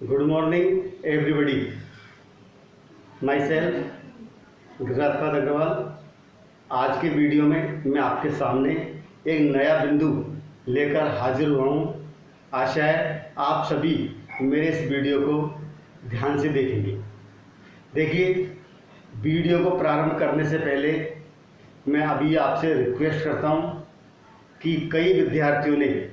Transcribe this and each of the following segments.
Good morning everybody. Myself Gujarat Agrawal. आज के video में मैं आपके सामने एक नया बिंदु लेकर हाजिर हुआ हूँ। आशा है आप सभी मेरे इस वीडियो को ध्यान से देखेंगे। देखिए, वीडियो को प्रारंभ करने से पहले मैं अभी आपसे रिक्वेस्ट करता हूँ कि कई विद्यार्थियों ने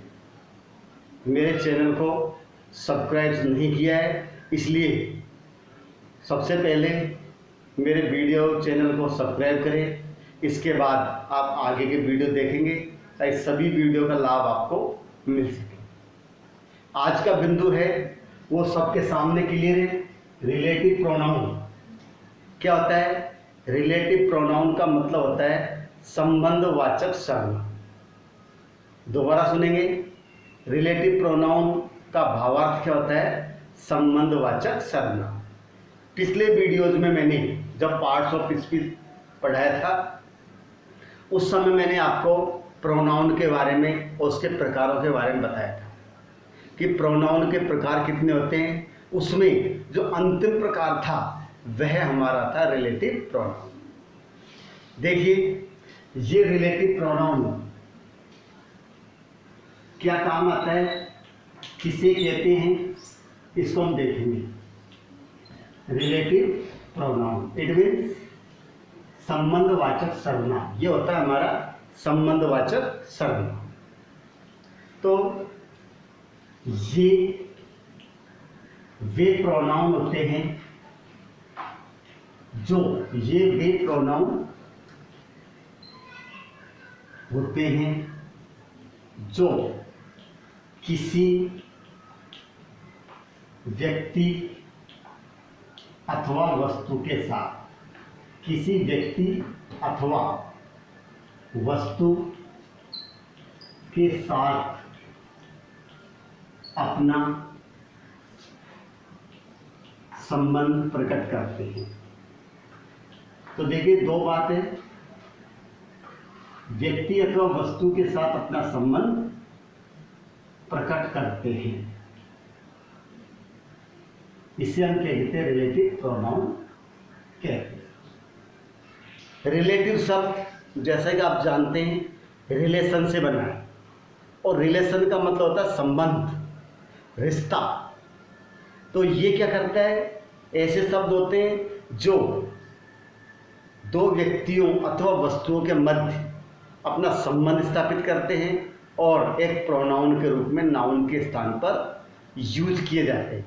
मेरे चैनल को सब्सक्राइब नहीं किया है, इसलिए सबसे पहले मेरे वीडियो चैनल को सब्सक्राइब करें। इसके बाद आप आगे के वीडियो देखेंगे ताकि सभी वीडियो का लाभ आपको मिल सके। आज का बिंदु है वो सबके सामने क्लियर है। रिलेटिव प्रोनाउन क्या होता है? रिलेटिव प्रोनाउन का मतलब होता है संबंधवाचक सर्वनाम। दोबारा सुनेंगे। रिलेटिव प्रोनाउन का भावार्थ क्या होता है? संबंधवाचक सर्वनाम। पिछले वीडियोज में मैंने जब पार्ट्स ऑफ स्पीच पढ़ाया था उस समय मैंने आपको प्रोनाउन के बारे में और उसके प्रकारों के बारे में बताया था कि प्रोनाउन के प्रकार कितने होते हैं। उसमें जो अंतिम प्रकार था वह हमारा था रिलेटिव प्रोनाउन। देखिए, ये रिलेटिव प्रोनाउन क्या काम आता है, किसे कहते हैं, इसको हम देखेंगे। रिलेटिव प्रोनाउन इट मीन्स संबंधवाचक सर्वनाम। ये होता है हमारा संबंधवाचक सर्वनाम। तो ये वे प्रोनाउन होते हैं जो जो किसी व्यक्ति अथवा वस्तु के साथ अपना संबंध प्रकट करते हैं। तो देखिए, दो बातें। व्यक्ति अथवा वस्तु के साथ अपना संबंध प्रकट करते हैं, इसे हम कहते हैं रिलेटिव प्रोनाउन कहते हैं। रिलेटिव शब्द जैसा कि आप जानते हैं रिलेशन से बना है, और रिलेशन का मतलब होता है संबंध, रिश्ता। तो ये क्या करता है? ऐसे शब्द होते हैं जो दो व्यक्तियों अथवा वस्तुओं के मध्य अपना संबंध स्थापित करते हैं और एक प्रोनाउन के रूप में नाउन के स्थान पर यूज किए जाते हैं।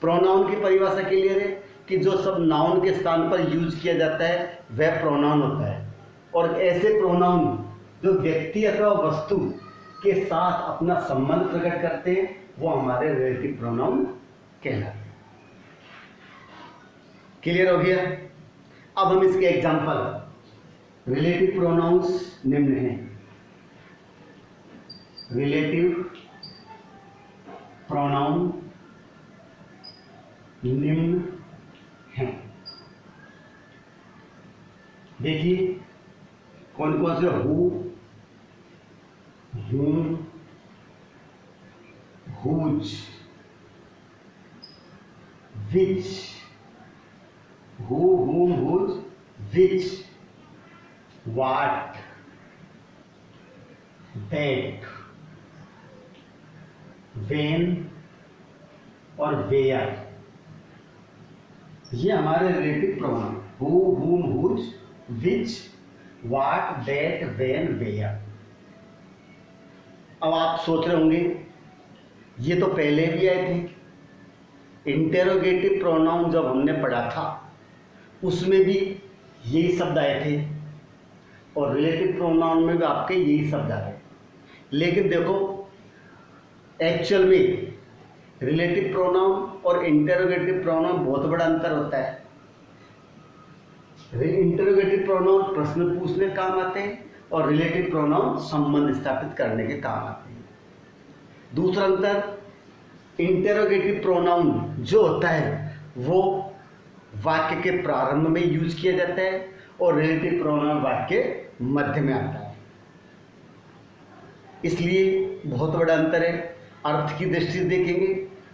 प्रोनाउन की परिभाषा क्लियर है कि जो शब्द नाउन के स्थान पर यूज किया जाता है वह प्रोनाउन होता है, और ऐसे प्रोनाउन जो व्यक्ति अथवा वस्तु के साथ अपना संबंध प्रकट करते हैं वो हमारे रिलेटिव प्रोनाउन कहलाते हैं। क्लियर हो गया? अब हम इसके एग्जांपल रिलेटिव प्रोनाउंस निम्न हैं। रिलेटिव प्रोनाउन निम्न हैं। देखिए कौन कौन से? Who, whom, whose, which, who, whom, whose, which, what, that, when और where। ये हमारे relative pronoun who, whom, whose, which, what, that, when, where। अब आप सोच रहे होंगे ये तो पहले भी आए थे। इंटेरोगेटिव प्रोनाउन जब हमने पढ़ा था उसमें भी यही शब्द आए थे, और रिलेटिव प्रोनाउन में भी आपके यही शब्द आए। लेकिन देखो, एक्चुअल में रिलेटिव प्रोनाउन और इंटेरोगेटिव प्रोनाउन बहुत बड़ा अंतर होता है। इंटेरोगेटिव प्रोनाउन प्रश्न पूछने काम आते हैं और रिलेटिव प्रोनाउन संबंध स्थापित करने के काम आते हैं। दूसरा अंतर, इंटेरोगेटिव प्रोनाउन जो होता है वो वाक्य के प्रारंभ में यूज किया जाता है और रिलेटिव प्रोनाउन वाक्य के मध्य में आता है। इसलिए बहुत बड़ा अंतर है। अर्थ की दृष्टि से देखेंगे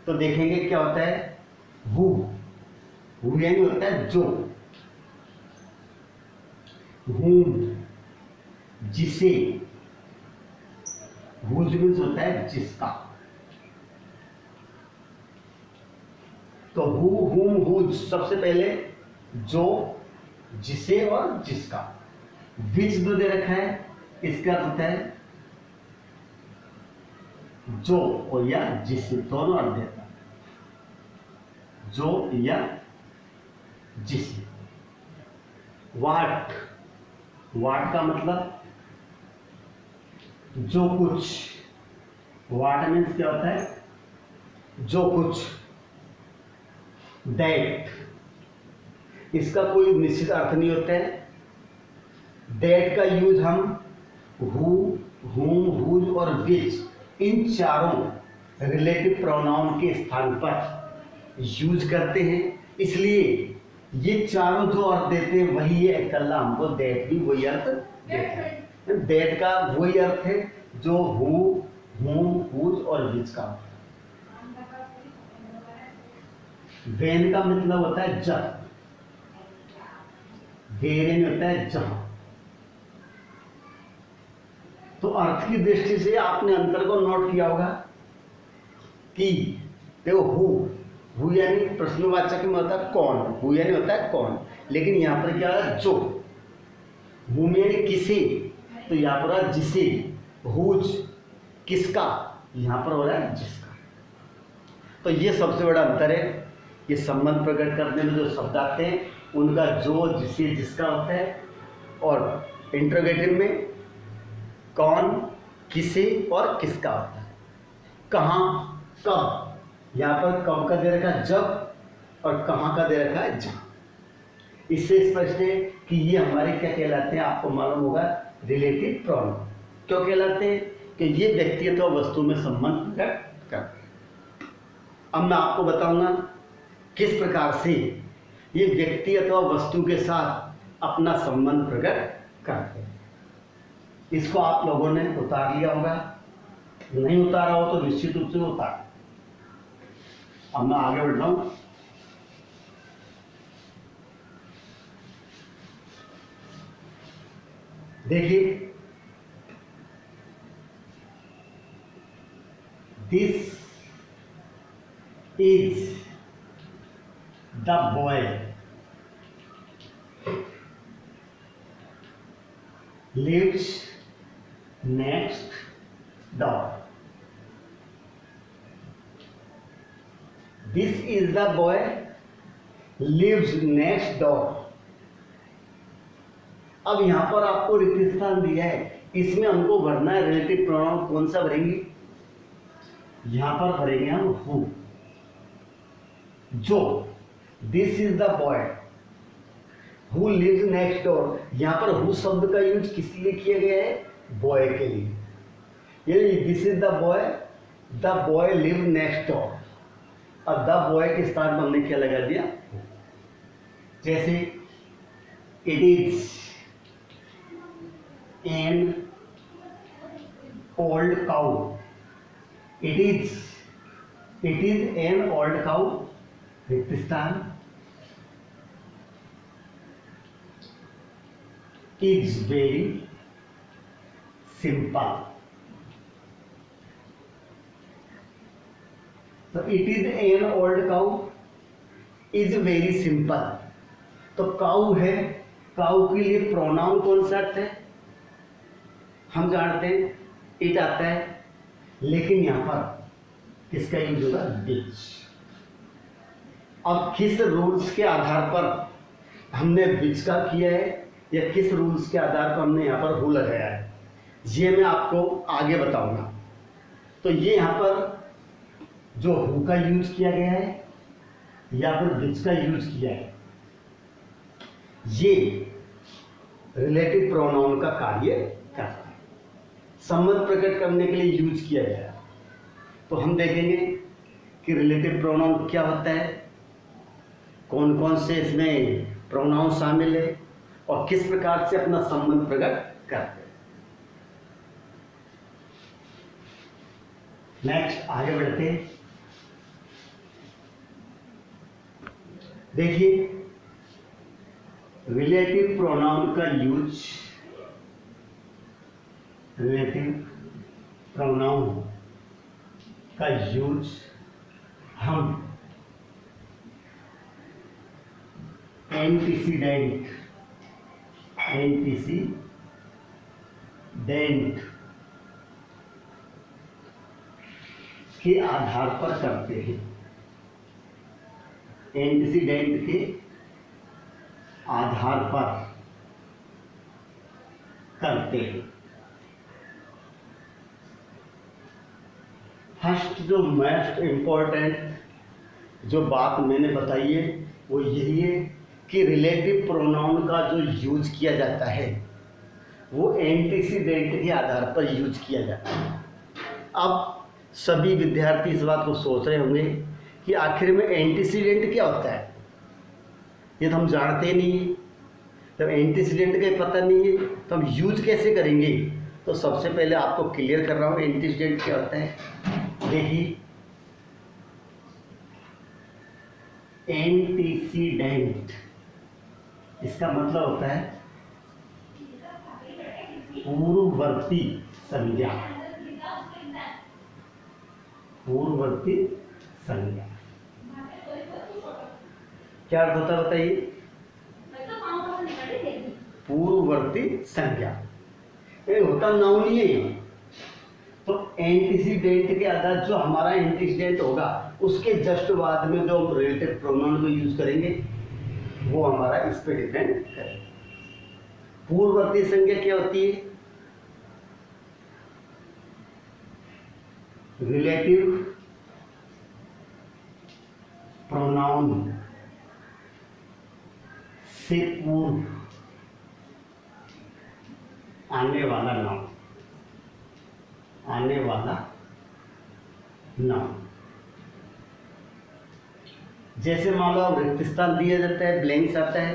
तो देखेंगे क्या होता है हु। हु यानी होता है जो, whom जिसे, whose मीन्स होता है जिसका। तो हु, whom, whose सबसे पहले जो, जिसे और जिसका। विच जो दे रखा है इसका अर्थ होता है जो और या जिसे, दोनों अर्थ देता है, जो या जिसे। वाट, वाट का मतलब जो कुछ, वाट मीन्स क्या होता है जो कुछ। दैट, इसका कोई निश्चित अर्थ नहीं होता है। दैट का यूज हम हु, whom, whose और which इन चारों रिलेटिव प्रोनाउन के स्थान पर यूज करते हैं। इसलिए ये चारों जो अर्थ देते हैं वही ये इकल्ला हमको दैट भी वही अर्थ देता है। दैट का वही अर्थ है जो हु, whom, whose और which का। वेन का मतलब होता है जब, वेरे होता है जहां। तो अर्थ की दृष्टि से आपने अंतर को नोट किया होगा कि देखो हु यानी प्रश्नवाचक में होता है कौन, हु यानी होता है कौन, लेकिन यहां पर क्या है जो। हु यानी किसे, तो यहां पर है जिसे। हुज किसका, यहां पर हो रहा है जिसका। तो ये सबसे बड़ा अंतर है। ये संबंध प्रकट करने में जो शब्द आते हैं उनका जो, जिसे, जिसका होता है, और इंट्रोगेटिव में कौन, किसे और किसका होता है। कहाँ, कब, यहाँ पर कब का दे रखा है जब, और कहाँ का दे रखा है जहाँ। इससे स्पष्ट है कि ये हमारे क्या कहलाते हैं, आपको मालूम होगा रिलेटिव प्रोनाउन। क्यों कहलाते हैं कि ये व्यक्ति अथवा वस्तु में संबंध प्रकट करते हैं। अब मैं आपको बताऊंगा किस प्रकार से ये व्यक्ति अथवा वस्तु के साथ अपना संबंध प्रकट करते हैं। इसको आप लोगों ने उतार लिया होगा, नहीं उतारा हो तो निश्चित रूप से उतार। अब मैं आगे बढ़ रहा हूं। देखिए, this is the boy lives next door. This is the boy lives next door. अब यहां पर आपको रिक्त स्थान दिया है, इसमें हमको भरना है रिलेटिव प्रोनाउन। कौन सा भरेंगे, यहां पर भरेंगे हम हु, जो। This is the boy who lives next door. यहां पर हु शब्द का यूज किस लिए किया गया है, बॉय के लिए। यानी this is the boy live next door. अब द बॉय के स्थान पर हमने क्या लगा दिया, जैसे it is an old cow. It is an old cow, रिक्त स्थान। Is very simple. So it is an old cow is very simple. तो काऊ है, काऊ के लिए प्रोनाउन कौन सा है, हम जानते हैं इट आता है, लेकिन यहां पर किसका यूज होगा, विच। अब किस रूल्स के आधार पर हमने विच का किया है या किस रूल्स के आधार पर हमने यहाँ पर हु लगाया है, ये मैं आपको आगे बताऊंगा। तो ये यहाँ पर जो हु का यूज किया गया है या फिर विच का यूज किया है, ये रिलेटिव प्रोनाउन का कार्य करता है, संबंध प्रकट करने के लिए यूज किया गया है। तो हम देखेंगे कि रिलेटिव प्रोनाउन क्या होता है, कौन कौन से इसमें प्रोनाउन शामिल है और किस प्रकार से अपना संबंध प्रकट करते हैं। नेक्स्ट आगे बढ़ते हैं। देखिए, रिलेटिव प्रोनाउन का यूज, रिलेटिव प्रोनाउन का यूज हम एंटीसीडेंट के आधार पर करते हैं। एंटीसीडेंट के आधार पर करते हैं। फर्स्ट जो मोस्ट इम्पोर्टेंट जो बात मैंने बताई है वो यही है कि रिलेटिव प्रोनाउन का जो यूज किया जाता है वो एंटीसीडेंट के आधार पर यूज किया जाता है। अब सभी विद्यार्थी इस बात को सोच रहे होंगे कि आखिर में एंटीसीडेंट क्या होता है, ये तो हम जानते नहीं है। जब एंटीसीडेंट का पता नहीं है तो हम यूज कैसे करेंगे। तो सबसे पहले आपको क्लियर कर रहा हूँ एंटीसीडेंट क्या होता है। देखिए, एंटीसीडेंट इसका मतलब होता है पूर्ववर्ती संज्ञा। पूर्ववर्ती संज्ञा क्या अर्थ होता है बताइए। पूर्ववर्ती संज्ञा ये होता नाउन ही है। तो एंटीसीडेंट के आधार जो हमारा एंटीसीडेंट होगा उसके जस्ट बाद में जो हम रिलेटिव प्रोनाउन को यूज करेंगे वो हमारा इस पे डिपेंड करेगा। पूर्ववर्ती संज्ञा क्या होती है। रिलेटिव प्रोनाउन से पूर्व आने वाला नाउन, आने वाला नाउन। जैसे मान लो रिक्त स्थान दिया जाता है, ब्लैंक्स आता है,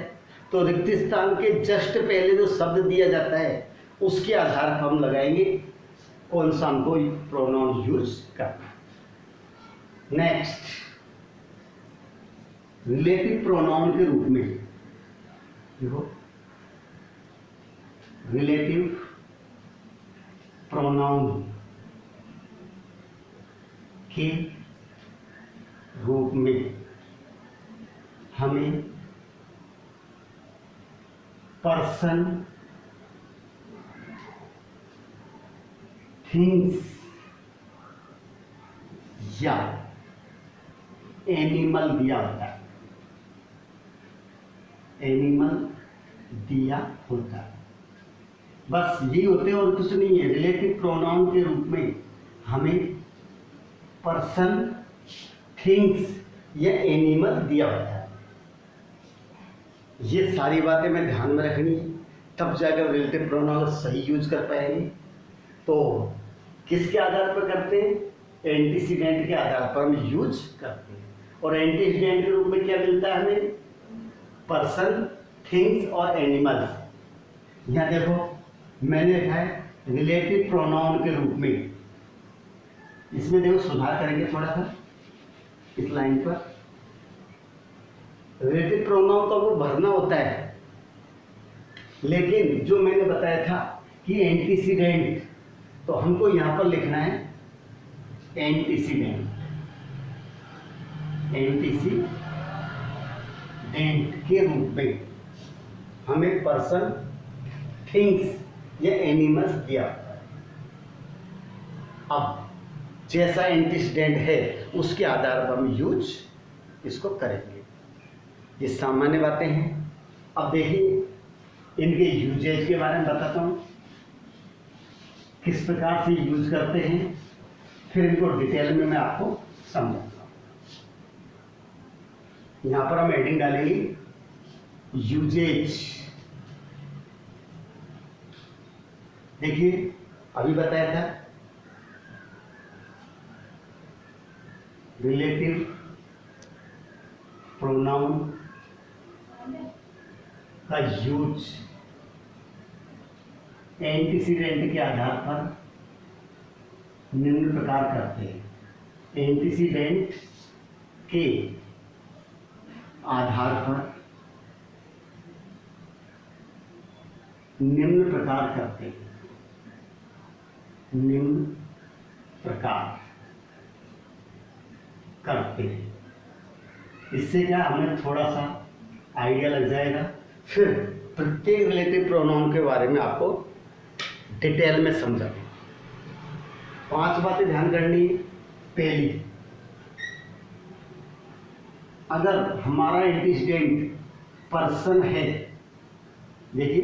तो रिक्त स्थान के जस्ट पहले जो शब्द दिया जाता है उसके आधार पर हम लगाएंगे कौन सा हमको प्रोनाउन यूज करना। नेक्स्ट, रिलेटिव प्रोनाउन के रूप में देखो, रिलेटिव प्रोनाउन के रूप में हमें पर्सन, थिंग्स या एनिमल दिया होता है। एनिमल दिया होता है, बस यही होते हैं और कुछ नहीं है। रिलेटिव प्रोनाउन के रूप में हमें पर्सन, थिंग्स या एनिमल दिया होता है। ये सारी बातें मैं ध्यान में रखनी है, तब जाकर रिलेटिव प्रोनाउन सही यूज कर पाएंगे। तो किसके आधार पर करते हैं, एंटीसीडेंट के आधार पर हम यूज करते हैं। और एंटीसीडेंट के रूप में क्या मिलता है हमें, पर्सन, थिंग्स और एनिमल्स। यहाँ देखो मैंने लिखा है रिलेटिव प्रोनाउन के रूप में, इसमें देखो सुधार करेंगे थोड़ा सा इस लाइन पर। रिलेटिव प्रोनाउन तो वो भरना होता है, लेकिन जो मैंने बताया था कि एंटीसीडेंट, तो हमको यहां पर लिखना है एंटीसीडेंट। एंटीसीडेंट के रूप में हमें पर्सन, थिंग्स या एनिमल्स दिया होता है। अब जैसा एंटीसीडेंट है उसके आधार पर हम यूज इसको करेंगे। ये सामान्य बातें हैं। अब देखिए इनके यूजेज के बारे में बताता हूँ, किस प्रकार से यूज करते हैं, फिर इनको डिटेल में मैं आपको समझाता हूँ। यहाँ पर हम हेडिंग डालेंगे यूजेज। देखिए अभी बताया था रिलेटिव प्रोनाउन का यूज एंटीसीडेंट के आधार पर निम्न प्रकार करते हैं। एंटीसीडेंट के आधार पर निम्न प्रकार करते हैं। निम्न प्रकार करते हैं। इससे क्या हमें थोड़ा सा आइडिया लग जाएगा। फिर प्रत्येक रिलेटिव प्रोनाउन के बारे में आपको डिटेल में समझा। 5 बातें ध्यान करनी। पहली, अगर हमारा एंटीसीडेंट पर्सन है, देखिए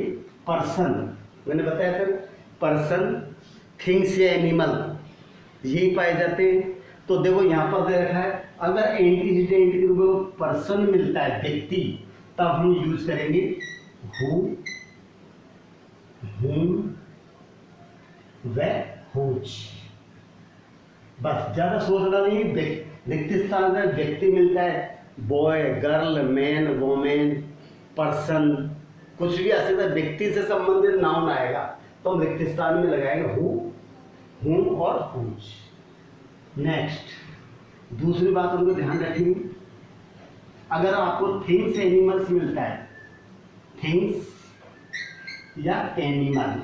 पर्सन मैंने बताया था, पर्सन, थिंग्स या एनिमल यही पाए जाते हैं। तो देखो यहाँ पर दे रखा है, अगर एंटीसीडेंट के रूप में पर्सन मिलता है, व्यक्ति, तब हम यूज करेंगे हु, whom, व हुज। बस ज्यादा सोचना नहीं। व्यक्ति स्थान में व्यक्ति मिलता है, boy, girl, man, women, person, कुछ भी आ सकता है। व्यक्ति से संबंधित नाउन आएगा तो हम व्यक्ति स्थान में लगाएंगे हु, whom और हुज। नेक्स्ट, दूसरी बात उनको ध्यान रखेंगे, अगर आपको थिंग्स एनिमल्स मिलता है, थिंग्स या एनिमल,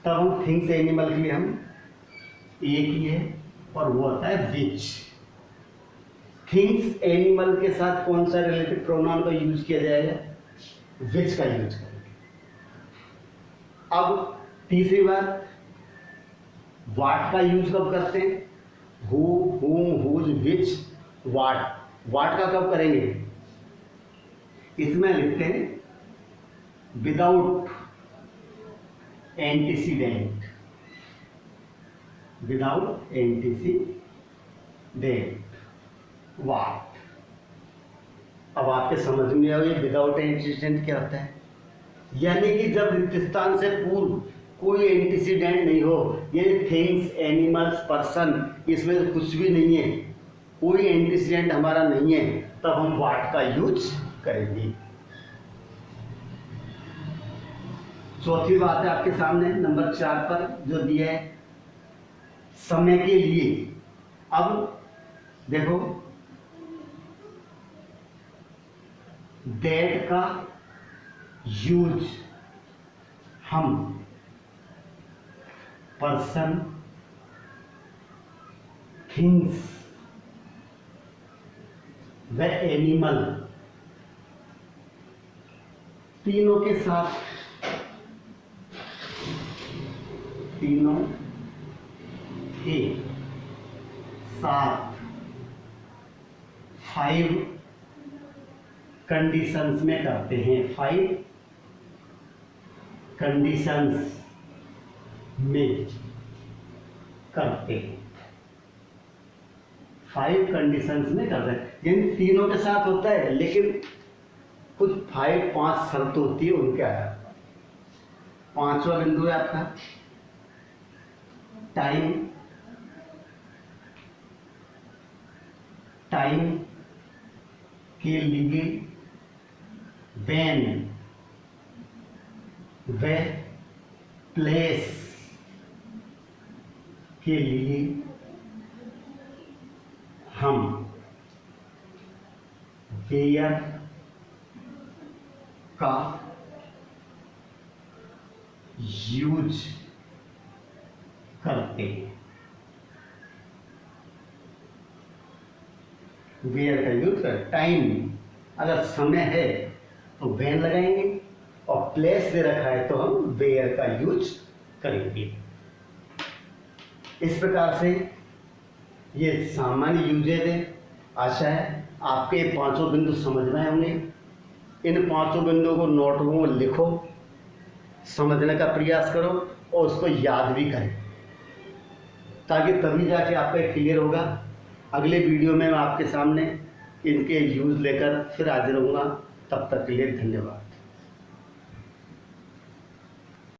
तब हम थिंग्स एनिमल के लिए हम एक ही है और वो होता है विच। थिंग्स एनिमल के साथ कौन सा रिलेटिव प्रोनाउन का यूज किया जाएगा? विच का यूज करेंगे। अब तीसरी बात, वाट का यूज कब करते हैं? हु, whom, whose, which, वाट। वाट का कब करेंगे? इसमें लिखते हैं विदाउट एंटीसीडेंट, विदाउट एंटीसीडेंट, वाट। अब आपके समझ में आओ ये विदाउट एंटीसीडेंट क्या होता है। यानी कि जब रिक्त स्थान से पूर्व कोई एंटीसीडेंट नहीं हो, यानी थिंग्स, एनिमल्स, पर्सन, इसमें कुछ भी नहीं है, कोई एंटीसीडेंट हमारा नहीं है, तब हम वाट का यूज करेंगे। चौथी बात है आपके सामने नंबर 4 पर जो दिया है, समय के लिए। अब देखो, दैट का यूज हम पर्सन, थिंग्स व एनिमल तीनों के साथ, तीनों के साथ 5 कंडीशंस में करते हैं। 5 कंडीशंस में करते हैं। 5 कंडीशंस में करते हैं, यानी तीनों के साथ होता है, लेकिन कुछ 5 शर्त होती है, उनके आया। 5वां बिंदु है आपका टाइम। टाइम के लिए व्हेन व प्लेस के लिए हम वेयर का यूज करते हैं। वेयर का यूज कर, टाइम अगर समय है तो वेन लगाएंगे, और प्लेस दे रखा है तो हम वेयर का यूज करेंगे। इस प्रकार से ये सामान्य यूजेज है। आशा है आपके 5 बिंदु समझ में होंगे। इन 5 बिंदुओं को नोटबुक में लिखो, समझने का प्रयास करो और उसको याद भी करें, ताकि तभी जाके आपका क्लियर होगा। अगले वीडियो में मैं आपके सामने इनके यूज लेकर फिर हाजिर होऊंगा। तब तक के लिए धन्यवाद।